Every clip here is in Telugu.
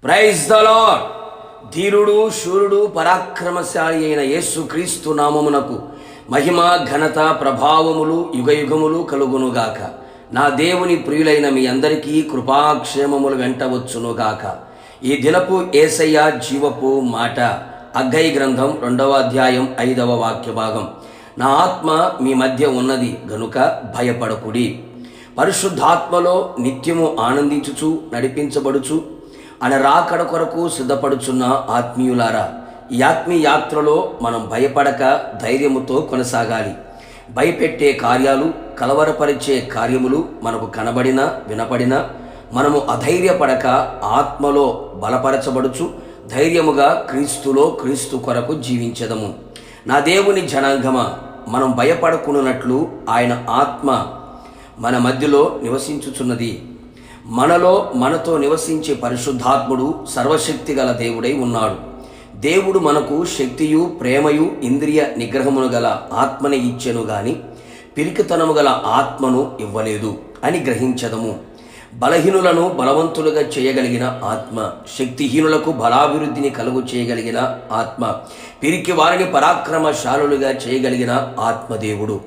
Praise the lord. ధీరుడు, శూరుడు, పరాక్రమశాలి అయిన యేసుక్రీస్తు నామమునకు మహిమ, ఘనత, ప్రభావములు యుగయుగములు కలుగునుగాక. నా దేవుని ప్రియులైన మీ అందరికీ కృపాక్షేమములు వెంటవచ్చునుగాక. ఈ దినపు యేసయ్య జీవపు మాట. హగ్గయి గ్రంథం 2వ అధ్యాయం 5వ వాక్య భాగం. నా ఆత్మ మీ మధ్య ఉన్నది గనుక భయపడకుడి. పరిశుద్ధాత్మలో నిత్యము ఆనందించుచు నడిపించబడుచు ఆయన రాకడ కొరకు సిద్ధపడుచున్న ఆత్మీయులారా, ఈ ఆత్మీయ యాత్రలో మనం భయపడక ధైర్యముతో కొనసాగాలి. భయపెట్టే కార్యాలు, కలవరపరిచే కార్యములు మనకు కనబడినా వినపడినా మనము అధైర్యపడక ఆత్మలో బలపరచబడుచు ధైర్యముగా క్రీస్తు కొరకు జీవించదము. నా దేవుని జనాంగమా, మనం భయపడకున్నట్లు ఆయన ఆత్మ మన మధ్యలో నివసించుచున్నది. మనతో నివసించే పరిశుద్ధాత్ముడు సర్వశక్తి గల దేవుడై ఉన్నాడు. దేవుడు మనకు శక్తియు ప్రేమయు ఇంద్రియ నిగ్రహమును గల ఆత్మని ఇచ్చెను గాని పిరికితనము గల ఆత్మను ఇవ్వలేదు అని గ్రహించదము. బలహీనులను బలవంతులుగా చేయగలిగిన ఆత్మ, శక్తిహీనులకు బలాభివృద్ధిని కలుగు చేయగలిగిన ఆత్మ, పిరికి వారిని పరాక్రమశాలులుగా చేయగలిగిన ఆత్మదేవుడు.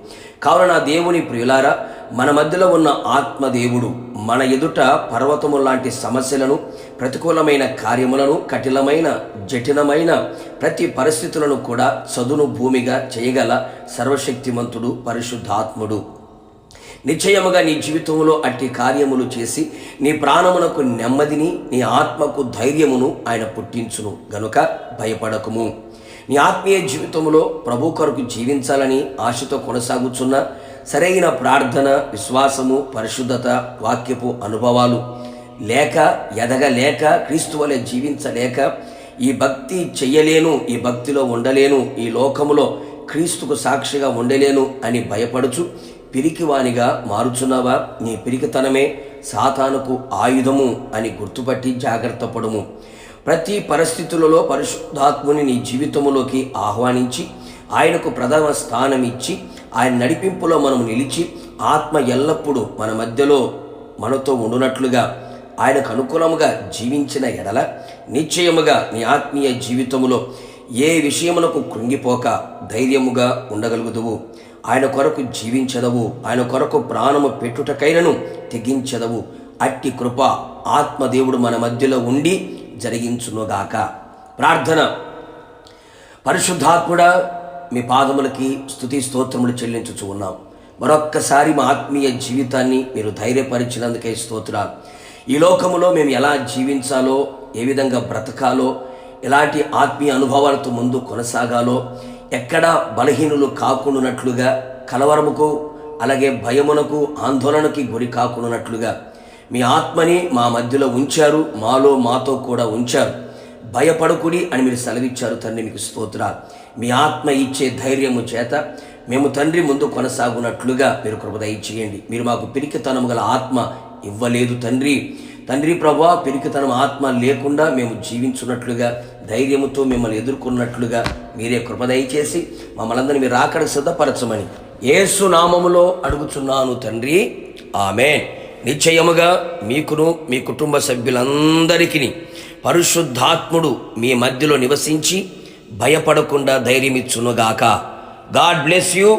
కావున నా దేవుని ప్రియులారా, మన మధ్యలో ఉన్న ఆత్మదేవుడు మన ఎదుట పర్వతము లాంటి సమస్యలను, ప్రతికూలమైన కార్యములను, జటిలమైన ప్రతి పరిస్థితులను కూడా చదును భూమిగా చేయగల సర్వశక్తిమంతుడు పరిశుద్ధాత్ముడు. నిశ్చయముగా నీ జీవితంలో అట్టి కార్యములు చేసి నీ ప్రాణమునకు నెమ్మదిని, నీ ఆత్మకు ధైర్యమును ఆయన పుట్టించును గనుక భయపడకుము. నీ ఆత్మీయ జీవితంలో ప్రభు కొరకు జీవించాలని ఆశతో కొనసాగుచున్న సరైన ప్రార్థన, విశ్వాసము, పరిశుద్ధత, వాక్యపు అనుభవాలు లేక, ఎదగలేక, క్రీస్తు వలె జీవించలేక, ఈ భక్తి చెయ్యలేను, ఈ భక్తిలో ఉండలేను, ఈ లోకములో క్రీస్తుకు సాక్షిగా ఉండలేను అని భయపడుచు పిరికివానిగా మారుచున్నావా? నీ పిరికితనమే సాతానుకు ఆయుధము అని గుర్తుపట్టి జాగ్రత్త పడుము. ప్రతి పరిస్థితులలో పరిశుద్ధాత్ముని నీ జీవితములోకి ఆహ్వానించి ఆయనకు ప్రథమ స్థానం ఇచ్చి ఆయన నడిపింపులో మనం నిలిచి ఆత్మ ఎల్లప్పుడూ మన మధ్యలో మనతో ఉండునట్లుగా ఆయనకు అనుకూలముగా జీవించిన ఎడల నిశ్చయముగా నీ ఆత్మీయ జీవితములో ఏ విషయమునకు కృంగిపోక ధైర్యముగా ఉండగలుగుదువు. ఆయన కొరకు జీవించదవు. ఆయన కొరకు ప్రాణము పెట్టుటకైనను తెగించదవు. అట్టి కృప ఆత్మదేవుడు మన మధ్యలో ఉండి జరిగించునుగాక. ప్రార్థన. పరిశుద్ధాత్ముడా, మీ పాదములకి స్తుతి స్తోత్రములు చెల్లించుచు ఉన్నాం. మరొక్కసారి మా ఆత్మీయ జీవితాన్ని మీరు ధైర్యపరిచినందుకే స్తోత్రాలు. ఈ లోకములో మేము ఎలా జీవించాలో, ఏ విధంగా బ్రతకాలో, ఎలాంటి ఆత్మీయ అనుభవాలతో ముందు కొనసాగాలో, ఎక్కడ బలహీనులు కాకుండానట్లుగా, కలవరముకు అలాగే భయమునకు ఆందోళనకి గురి కాకుండానట్లుగా మీ ఆత్మని మా మధ్యలో ఉంచారు. మాతో కూడా ఉంచారు. భయపడకుడి అని మీరు సెలవిచ్చారు తండ్రి, మీకు స్తోత్రాలు. మీ ఆత్మ ఇచ్చే ధైర్యము చేత మేము తండ్రి ముందు కొనసాగునట్లుగా మీరు కృప దయచేయండి. మీరు మాకు పిరికితనము గల ఆత్మ ఇవ్వలేదు తండ్రి ప్రభువా, పిరికితనం ఆత్మ లేకుండా మేము జీవించున్నట్లుగా, ధైర్యముతో మిమ్మల్ని ఎదుర్కొన్నట్లుగా మీరే కృప దయచేసి మమ్మల్ని అందరినీ మీరు రాకడకు సిద్ధపరచమని యేసు నామములో అడుగుచున్నాను తండ్రి, ఆమేన్. నిశ్చయముగా మీకును మీ కుటుంబ సభ్యులందరికీ పరిశుద్ధాత్ముడు మీ మధ్యలో నివసించి భయపడకుండా ధైర్యమిచ్చునుగాక. God bless you.